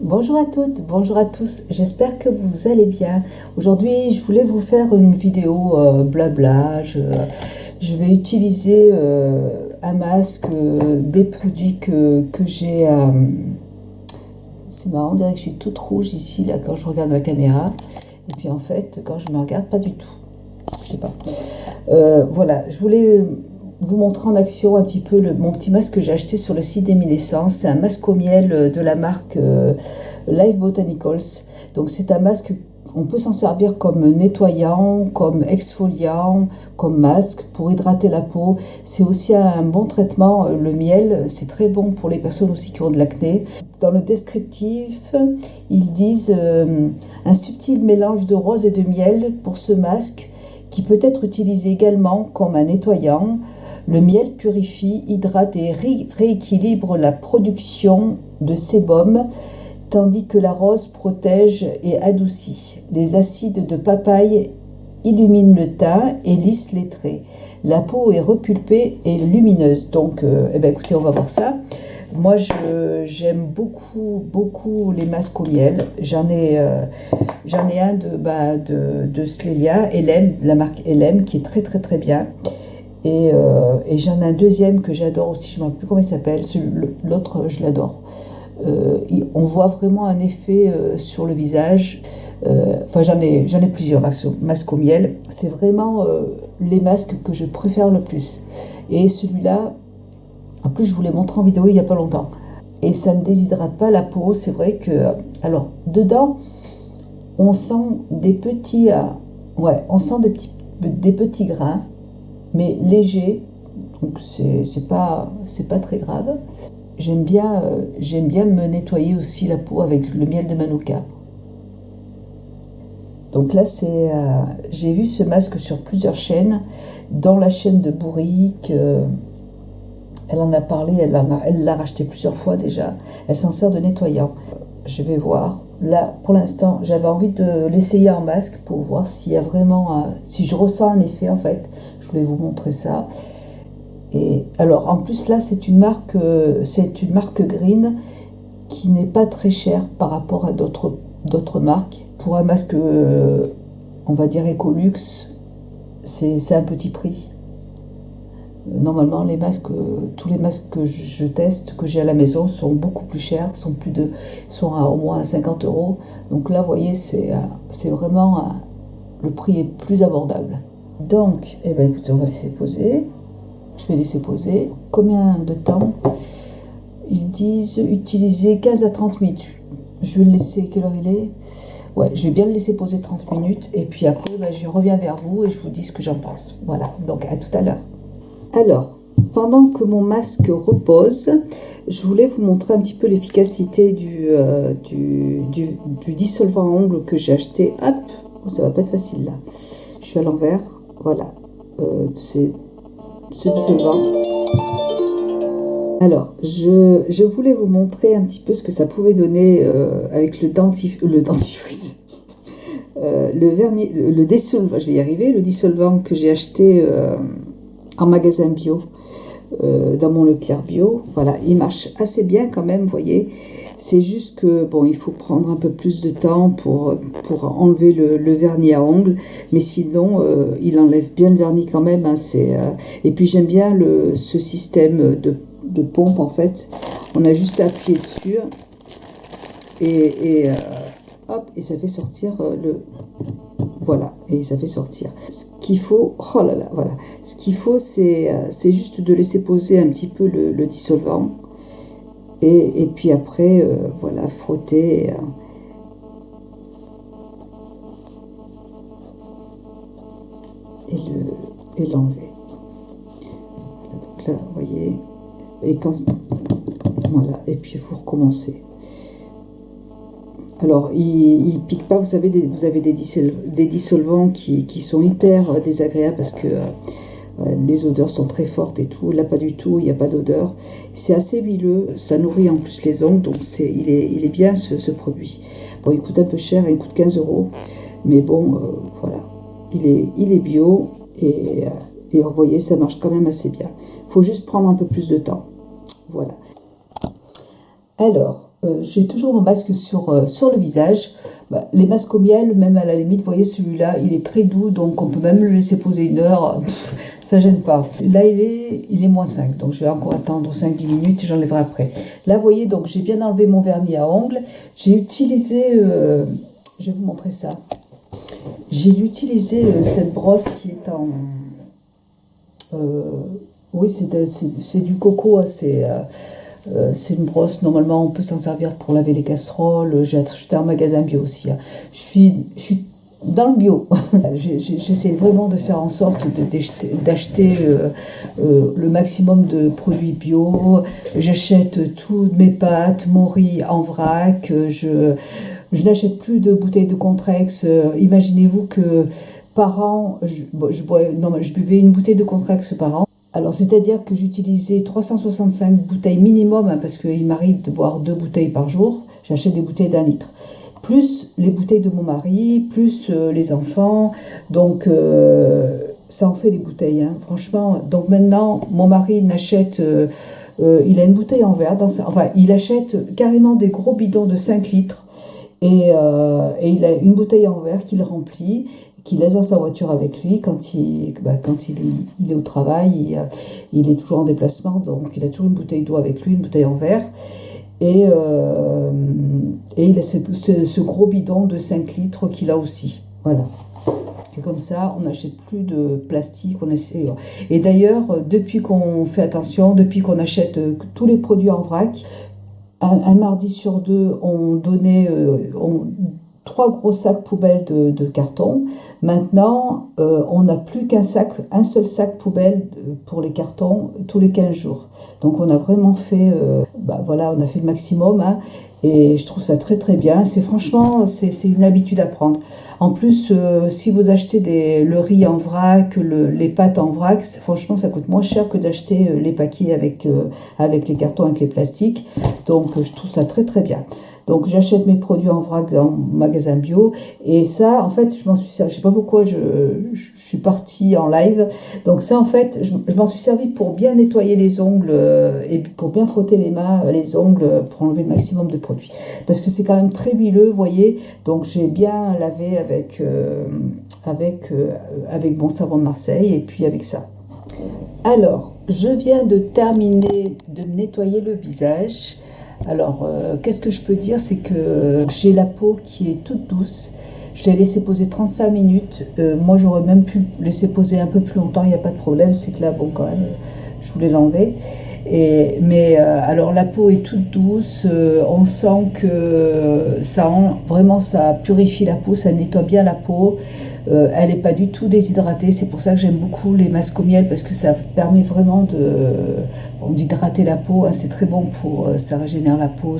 Bonjour à toutes, bonjour à tous, j'espère que vous allez bien. Aujourd'hui, je voulais vous faire une vidéo blabla. Je vais utiliser un masque, des produits que j'ai. C'est marrant, on dirait que je suis toute rouge ici, là, quand je regarde ma caméra. Et puis en fait, quand je me regarde, pas du tout. Je sais pas. Voilà, je voulais vous montrer en action un petit peu mon petit masque que j'ai acheté sur le site d'Emile Essence. C'est un masque au miel de la marque Life Botanicals. Donc c'est un masque, on peut s'en servir comme nettoyant, comme exfoliant, comme masque pour hydrater la peau. C'est aussi un bon traitement, le miel, c'est très bon pour les personnes aussi qui ont de l'acné. Dans le descriptif, ils disent un subtil mélange de rose et de miel pour ce masque qui peut être utilisé également comme un nettoyant. Le miel purifie, hydrate et rééquilibre la production de sébum, tandis que la rose protège et adoucit. Les acides de papaye illuminent le teint et lissent les traits. La peau est repulpée et lumineuse. Donc, écoutez, on va voir ça. Moi, j'aime beaucoup les masques au miel. J'en ai un de Slelia, LM, la marque LM, qui est très bien. Et j'en ai un deuxième que j'adore aussi, je ne me rappelle plus comment il s'appelle, l'autre je l'adore. On voit vraiment un effet sur le visage. J'en ai plusieurs masques au miel. C'est vraiment les masques que je préfère le plus. Et celui-là, en plus je vous l'ai montré en vidéo il n'y a pas longtemps. Et ça ne déshydrate pas la peau. C'est vrai que, alors dedans, on sent des petits grains, mais légers. Donc c'est pas très grave. J'aime bien me nettoyer aussi la peau avec le miel de Manuka. Donc là, j'ai vu ce masque sur plusieurs chaînes, dans la chaîne de Bourrique. Elle en a parlé, elle l'a racheté plusieurs fois déjà. Elle s'en sert de nettoyant. Je vais voir. Là, pour l'instant, j'avais envie de l'essayer en masque pour voir s'il y a vraiment, si je ressens un effet en fait. Je voulais vous montrer ça. Et alors, en plus là, c'est une marque Green qui n'est pas très chère par rapport à d'autres marques. Pour un masque, on va dire Ecolux, c'est un petit prix. Normalement, tous les masques que je teste, que j'ai à la maison, sont beaucoup plus chers, sont à au moins 50 €. Donc là, vous voyez, c'est vraiment, le prix est plus abordable. Donc, écoutez, on va laisser poser. Je vais laisser poser. Combien de temps? Ils disent utiliser 15 à 30 minutes. Je vais le laisser, quelle heure il est? Ouais, je vais bien le laisser poser 30 minutes. Et puis après, je reviens vers vous et je vous dis ce que j'en pense. Voilà, donc à tout à l'heure. Alors, pendant que mon masque repose, je voulais vous montrer un petit peu l'efficacité du dissolvant à ongles que j'ai acheté. Hop, ça va pas être facile là. Je suis à l'envers. Voilà, c'est ce dissolvant. Alors, je voulais vous montrer un petit peu ce que ça pouvait donner avec le dentifrice. Le dissolvant, je vais y arriver, le dissolvant que j'ai acheté en magasin bio, dans mon Leclerc bio. Voilà, il marche assez bien quand même, vous voyez. C'est juste que, bon, il faut prendre un peu plus de temps pour enlever le vernis à ongles. Mais sinon, il enlève bien le vernis quand même. Hein, et puis, j'aime bien ce système de pompe, en fait. On a juste à appuyer dessus. Et hop, et ça fait sortir Voilà, et ça fait sortir. Ce qu'il faut, oh là là, voilà. Ce qu'il faut, c'est juste de laisser poser un petit peu le dissolvant. Et puis après, voilà, frotter. Et l'enlever. Donc là, vous voyez. Voilà, et puis il faut recommencer. Alors, il pique pas, vous avez des dissolvants qui sont hyper désagréables parce que les odeurs sont très fortes et tout. Là, pas du tout, il n'y a pas d'odeur. C'est assez huileux, ça nourrit en plus les ongles, donc il est bien ce produit. Bon, il coûte un peu cher, il coûte 15 €, mais bon, voilà. Il est bio et vous voyez, ça marche quand même assez bien. Il faut juste prendre un peu plus de temps. Voilà. Alors, J'ai toujours mon masque sur le visage. Bah, les masques au miel, même à la limite, vous voyez celui-là, il est très doux, donc on peut même le laisser poser 1 heure, ça gêne pas. Là, il est -5, donc je vais encore attendre 5-10 minutes et j'enlèverai après. Là, vous voyez, donc j'ai bien enlevé mon vernis à ongles. J'ai utilisé, je vais vous montrer ça. J'ai utilisé cette brosse qui est en... oui, c'est du coco, hein, c'est une brosse, normalement on peut s'en servir pour laver les casseroles. J'ai acheté un magasin bio aussi, hein. Je suis dans le bio. J'essaie vraiment de faire en sorte d'acheter le maximum de produits bio. J'achète toutes mes pâtes, mon riz en vrac. Je n'achète plus de bouteilles de Contrex. Imaginez-vous que par an, je buvais une bouteille de Contrex par an. Alors, c'est-à-dire que j'utilisais 365 bouteilles minimum, hein, parce qu'il m'arrive de boire 2 bouteilles par jour. J'achète des bouteilles d'1 litre. Plus les bouteilles de mon mari, plus les enfants. Donc, ça en fait des bouteilles, hein, franchement. Donc maintenant, mon mari n'achète... il a une bouteille en verre. Enfin, il achète carrément des gros bidons de 5 litres. Et il a une bouteille en verre qu'il remplit, qu'il laisse dans sa voiture avec lui quand il est au travail. Il est toujours en déplacement, donc il a toujours une bouteille d'eau avec lui, une bouteille en verre. Et il a ce gros bidon de 5 litres qu'il a aussi. Voilà. Et comme ça, on n'achète plus de plastique. Et d'ailleurs, depuis qu'on fait attention, depuis qu'on achète tous les produits en vrac, un mardi sur 2, on donnait 3 gros sacs poubelles de carton. Maintenant, on n'a plus un seul sac poubelle pour les cartons tous les 15 jours. Donc on a vraiment fait, voilà, on a fait le maximum, hein, et je trouve ça très très bien. Franchement, c'est une habitude à prendre. En plus, si vous achetez le riz en vrac, les pâtes en vrac, franchement, ça coûte moins cher que d'acheter les paquets avec les cartons, avec les plastiques. Donc, je trouve ça très très bien. Donc, j'achète mes produits en vrac dans mon magasin bio. Et ça, en fait, je m'en suis servi. Je sais pas pourquoi je suis partie en live. Donc, ça, en fait, je m'en suis servi pour bien nettoyer les ongles et pour bien frotter les mains, les ongles, pour enlever le maximum de produits. Parce que c'est quand même très huileux, vous voyez. Donc, j'ai bien lavé avec mon savon de Marseille et puis avec ça. Alors, je viens de terminer de nettoyer le visage. Alors, qu'est-ce que je peux dire? C'est que j'ai la peau qui est toute douce. Je l'ai laissé poser 35 minutes. Moi, j'aurais même pu laisser poser un peu plus longtemps, il n'y a pas de problème. C'est que là, bon, quand même, je voulais l'enlever. Alors, la peau est toute douce. On sent que vraiment, ça purifie la peau, ça nettoie bien la peau. Elle n'est pas du tout déshydratée. C'est pour ça que j'aime beaucoup les masques au miel, parce que ça permet vraiment d'hydrater la peau, hein. C'est très bon ça régénère la peau.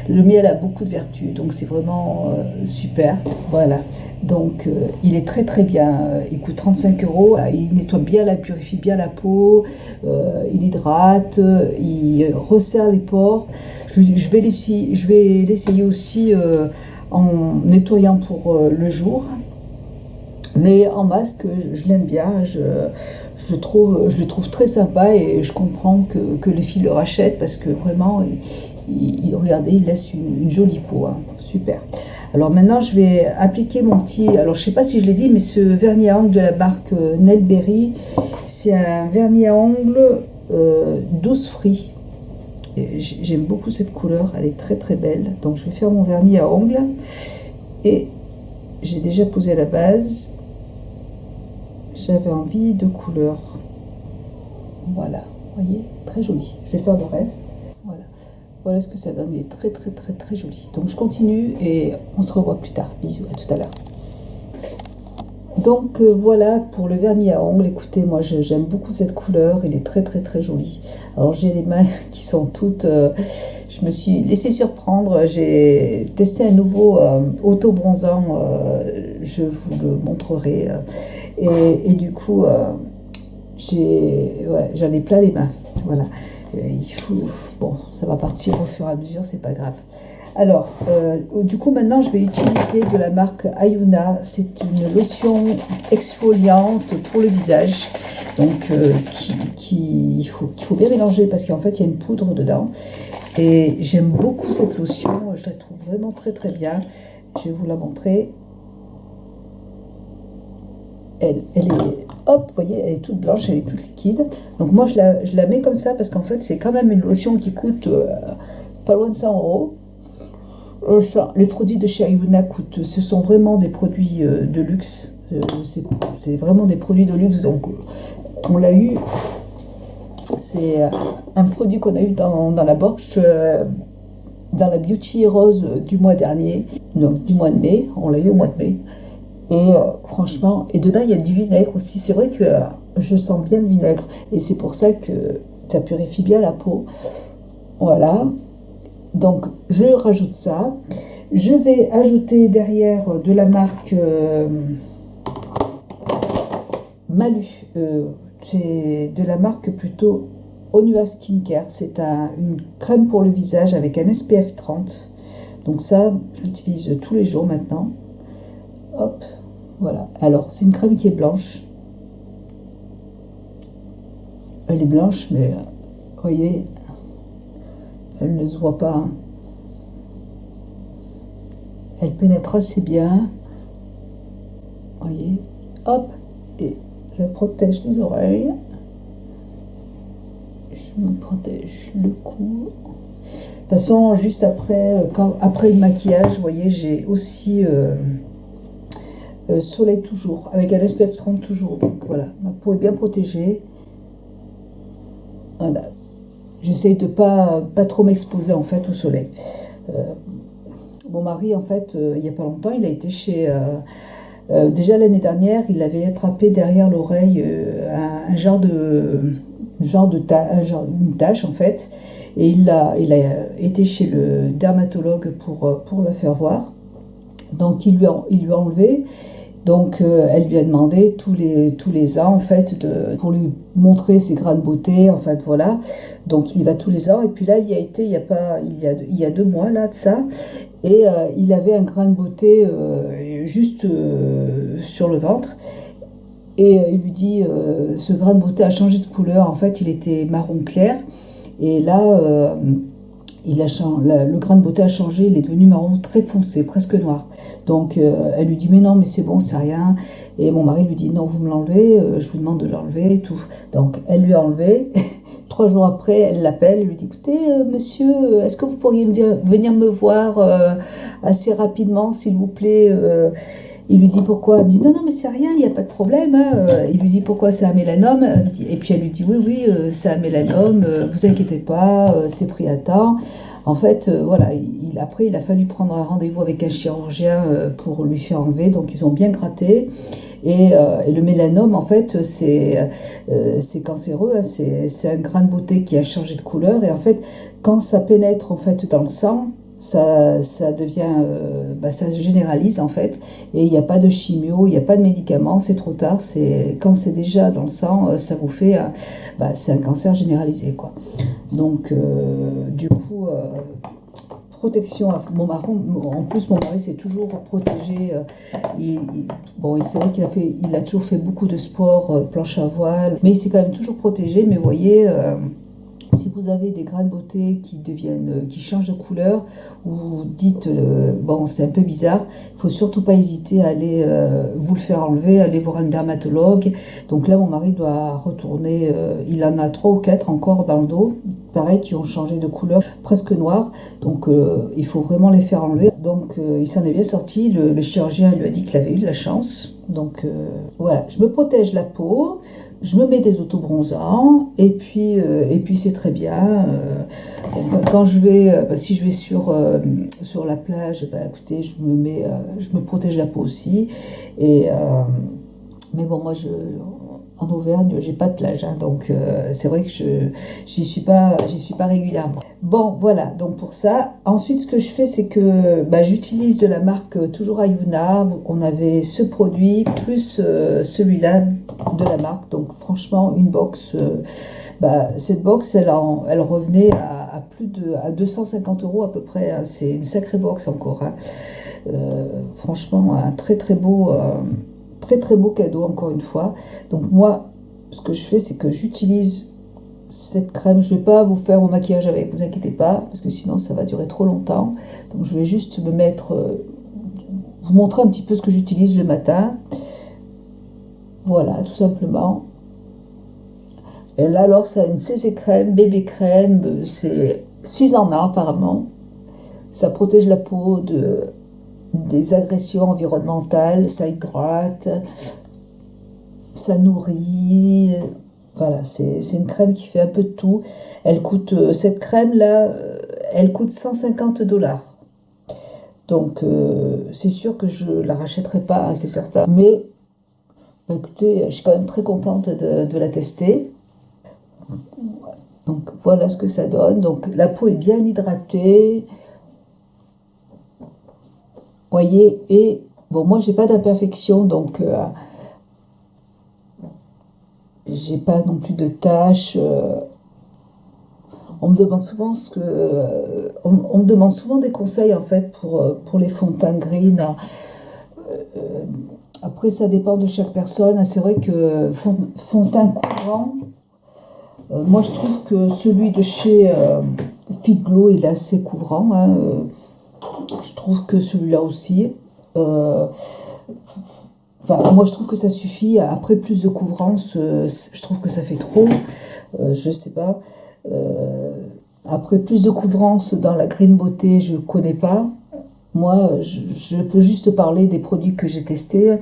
Le miel a beaucoup de vertus, donc c'est vraiment super. Voilà, donc il est très très bien. Il coûte 35 €. Il nettoie bien, purifie bien la peau, il hydrate, il resserre les pores. Je vais l'essayer aussi en nettoyant pour le jour. Mais en masque, je l'aime bien, je le trouve très sympa, et je comprends que les filles le rachètent, parce que vraiment, regardez, il laisse une jolie peau, hein. Super. Alors maintenant, je vais appliquer mon petit... Alors, je ne sais pas si je l'ai dit, mais ce vernis à ongles de la marque Nelberry, c'est un vernis à ongles douce free. J'aime beaucoup cette couleur, elle est très très belle. Donc, je vais faire mon vernis à ongles, et j'ai déjà posé la base. J'avais envie de couleur. Voilà, vous voyez, très joli. Je vais faire le reste. Voilà ce que ça donne. Il est très très très très joli. Donc je continue et on se revoit plus tard. Bisous, à tout à l'heure. Donc voilà pour le vernis à ongles. Écoutez, moi j'aime beaucoup cette couleur. Il est très très très joli. Alors j'ai les mains qui sont toutes... je me suis laissée surprendre. J'ai testé un nouveau auto-bronzant. Je vous le montrerai. Et du coup, j'en ai plein les mains. Voilà. Bon, ça va partir au fur et à mesure, c'est pas grave. Alors, du coup, maintenant, je vais utiliser de la marque Ayuna. C'est une lotion exfoliante pour le visage. Donc, qu'il faut bien mélanger parce qu'en fait, il y a une poudre dedans. Et j'aime beaucoup cette lotion. Je la trouve vraiment très, très bien. Je vais vous la montrer. Elle est, hop, vous voyez, elle est toute blanche, elle est toute liquide. Donc, moi, je la mets comme ça parce qu'en fait, c'est quand même une lotion qui coûte pas loin de 100 euros. Les produits de chez Ayuna coûtent, ce sont vraiment des produits de luxe. C'est vraiment des produits de luxe. Donc, on l'a eu. C'est un produit qu'on a eu dans la box, dans la Beauty Rose du mois dernier, donc du mois de mai. On l'a eu au mois de mai. Et franchement, et dedans il y a du vinaigre aussi. C'est vrai que je sens bien le vinaigre. Et c'est pour ça que ça purifie bien la peau. Voilà. Donc, je rajoute ça. Je vais ajouter derrière de la marque Malu. C'est de la marque plutôt Onua Skincare. C'est une crème pour le visage avec un SPF 30. Donc ça, je l'utilise tous les jours maintenant. Hop, voilà. Alors, c'est une crème qui est blanche. Elle est blanche, mais vous voyez, elle ne se voit pas. Hein. Elle pénètre assez bien. Vous voyez, hop, et je protège les oreilles. Je me protège le cou. De toute façon, juste après, après le maquillage, vous voyez, j'ai aussi soleil toujours, avec un SPF 30 toujours. Donc voilà, ma peau est bien protégée. Voilà. J'essaye de pas trop m'exposer en fait au soleil. Mon mari, en fait, il n'y a pas longtemps, il a été chez... déjà l'année dernière, il avait attrapé derrière l'oreille une tache en fait, et il a été chez le dermatologue pour le faire voir. Donc il lui a enlevé. Donc elle lui a demandé tous les ans en fait pour lui montrer ses grains de beauté en fait, voilà. Donc il y va tous les ans, et puis là il y a été il y a 2 mois là de ça, et il avait un grain de beauté juste sur le ventre, et il lui dit ce grain de beauté a changé de couleur. En fait il était marron clair, et là le grain de beauté a changé, il est devenu marron très foncé, presque noir. Donc elle lui dit mais non, mais c'est bon, c'est rien. Et mon mari lui dit non, vous me l'enlevez, je vous demande de l'enlever et tout. Donc elle lui a enlevé. 3 jours après, elle l'appelle, elle lui dit écoutez monsieur, est-ce que vous pourriez venir me voir assez rapidement s'il vous plaît. Il lui dit pourquoi. Elle me dit non, mais c'est rien, il n'y a pas de problème. Hein. Il lui dit pourquoi, c'est un mélanome. Et puis elle lui dit oui, c'est un mélanome, vous inquiétez pas, c'est pris à temps. En fait, voilà, après il a fallu prendre un rendez-vous avec un chirurgien pour lui faire enlever. Donc ils ont bien gratté. Et le mélanome, en fait, c'est cancéreux. Hein. C'est un grain de beauté qui a changé de couleur. Et en fait, quand ça pénètre en fait dans le sang, ça devient, ça se généralise en fait, et il n'y a pas de chimio, il n'y a pas de médicaments, c'est trop tard. Quand c'est déjà dans le sang, ça vous fait, c'est un cancer généralisé quoi. Donc du coup, protection à mon mari. En plus, mon mari s'est toujours protégé. C'est vrai qu'il a toujours fait beaucoup de sport, planche à voile, mais il s'est quand même toujours protégé. Mais vous voyez, si vous avez des grains de beauté qui changent de couleur, ou vous dites c'est un peu bizarre, il faut surtout pas hésiter à aller vous le faire enlever, aller voir un dermatologue. Donc là, mon mari doit retourner. Il en a 3 ou 4 encore dans le dos, pareil, qui ont changé de couleur, presque noir. Donc il faut vraiment les faire enlever. Donc il s'en est bien sorti. Le chirurgien lui a dit qu'il avait eu de la chance. Donc voilà, je me protège la peau. Je me mets des autobronzants, et puis c'est très bien. Quand je vais, si je vais sur la plage, écoutez, je me protège la peau aussi. Et mais bon, moi en Auvergne, j'ai pas de plage, hein, donc c'est vrai que j'y suis pas régulièrement. Bon, voilà, donc pour ça. Ensuite, ce que je fais, c'est que j'utilise de la marque toujours Ayuna. On avait ce produit plus celui-là de la marque. Donc franchement, une box, Bah, cette box, elle revenait à plus de à 250 € à peu près, hein. C'est une sacrée box encore, hein. Franchement, un très très beau cadeau encore une fois. Donc moi, ce que je fais, c'est que j'utilise cette crème. Je vais pas vous faire mon maquillage avec, vous inquiétez pas, parce que sinon ça va durer trop longtemps. Donc je vais juste me mettre, vous montrer un petit peu ce que j'utilise le matin. Voilà, tout simplement. Et là, alors, ça a une CC crème, bébé crème, c'est 6 en 1 apparemment. Ça protège la peau des agressions environnementales, ça hydrate, ça nourrit. Voilà, c'est une crème qui fait un peu de tout. Elle coûte, cette crème-là, elle coûte 150 $. Donc, c'est sûr que je la rachèterai pas, hein, c'est certain. Mais, bah, écoutez, je suis quand même très contente de la tester. Donc, voilà ce que ça donne. Donc, la peau est bien hydratée. Voyez, et bon, moi, j'ai pas d'imperfection, donc j'ai pas non plus de taches. On me demande souvent on me demande souvent des conseils en fait pour les fonds de teint green. Après, ça dépend de chaque personne. C'est vrai que fond de teint couvrant, moi je trouve que celui de chez Fit Glow il est assez couvrant, hein. Je trouve que celui-là aussi. Enfin, moi je trouve que ça suffit. Après plus de couvrance, je trouve que ça fait trop. Je sais pas. Après plus de couvrance dans la green beauté, je connais pas. Moi, je peux juste parler des produits que j'ai testés.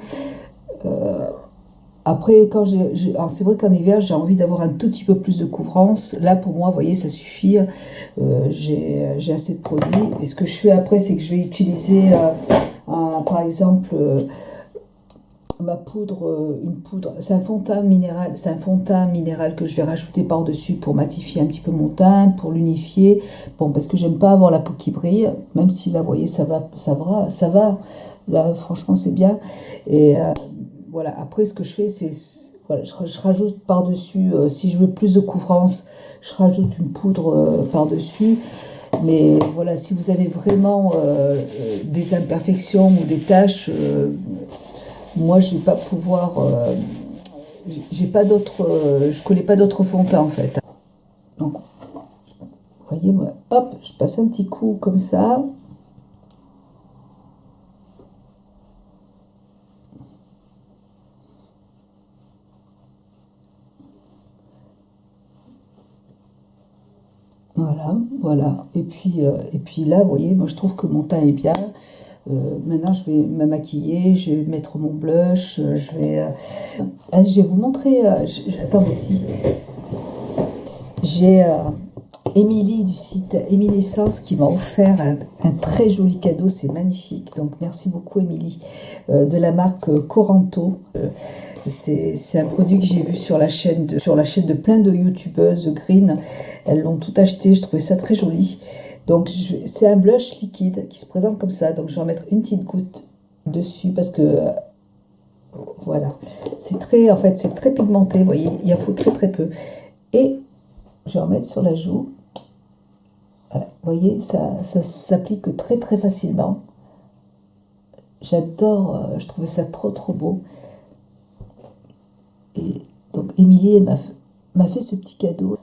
Après, alors c'est vrai qu'en hiver, j'ai envie d'avoir un tout petit peu plus de couvrance. Là, pour moi, vous voyez, ça suffit. J'ai assez de produits. Et ce que je fais après, c'est que je vais utiliser, par exemple, ma poudre, une poudre. C'est un fond de teint minéral. C'est un fond de teint minéral que je vais rajouter par-dessus pour matifier un petit peu mon teint, pour l'unifier. Bon, parce que j'aime pas avoir la peau qui brille. Même si là, vous voyez, ça va. Là, franchement, c'est bien. Et voilà, après ce que je fais, c'est voilà, je rajoute par-dessus, si je veux plus de couvrance, je rajoute une poudre par-dessus. Mais voilà, si vous avez vraiment des imperfections ou des taches, moi je vais pas pouvoir, j'ai pas d'autres, je connais pas d'autres fonds de teint en fait. Donc, vous voyez, moi, hop, je passe un petit coup comme ça. Voilà. Et puis là, vous voyez, moi je trouve que mon teint est bien. Maintenant, je vais me maquiller, je vais mettre mon blush, je vais vous montrer. Attendez, si. J'ai Émilie du site Éminescence qui m'a offert un très joli cadeau, c'est magnifique. Donc merci beaucoup Émilie, de la marque Coranto. C'est un produit que j'ai vu sur la chaîne de plein de youtubeuses green. Elles l'ont tout acheté, je trouvais ça très joli. Donc c'est un blush liquide qui se présente comme ça. Donc je vais en mettre une petite goutte dessus parce que voilà, c'est très pigmenté. Vous voyez, il en faut très très peu. Et je vais en mettre sur la joue. Vous voyez, ça s'applique très très facilement. J'adore, je trouvais ça trop trop beau. Et donc Émilie m'a fait ce petit cadeau.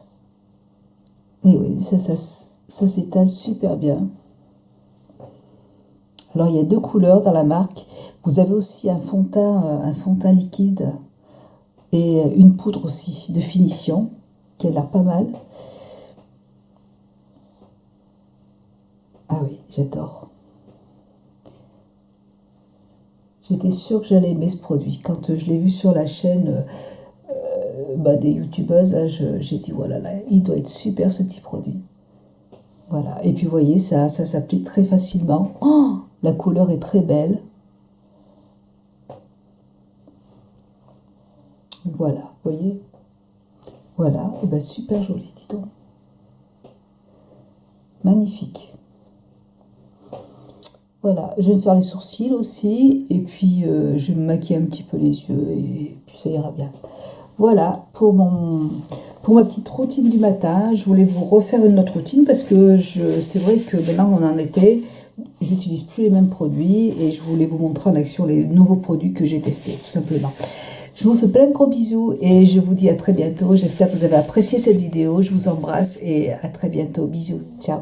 Et oui, ça s'étale super bien. Alors il y a 2 couleurs dans la marque. Vous avez aussi un fond de teint liquide et une poudre aussi de finition qui a l'air pas mal. Ah oui, j'adore. J'étais sûre que j'allais aimer ce produit. Quand je l'ai vu sur la chaîne des youtubeuses, hein, j'ai dit voilà, là, il doit être super ce petit produit. Voilà. Et puis vous voyez, ça s'applique très facilement. Oh, la couleur est très belle. Voilà, vous voyez. Voilà, et bien super joli, dis donc. Magnifique. Voilà, je vais me faire les sourcils aussi, et puis je vais me maquiller un petit peu les yeux, et puis ça ira bien. Voilà, pour Pour ma petite routine du matin, je voulais vous refaire une autre routine parce que c'est vrai que maintenant on en été, j'utilise plus les mêmes produits et je voulais vous montrer en action les nouveaux produits que j'ai testés, tout simplement. Je vous fais plein de gros bisous et je vous dis à très bientôt. J'espère que vous avez apprécié cette vidéo. Je vous embrasse et à très bientôt. Bisous. Ciao.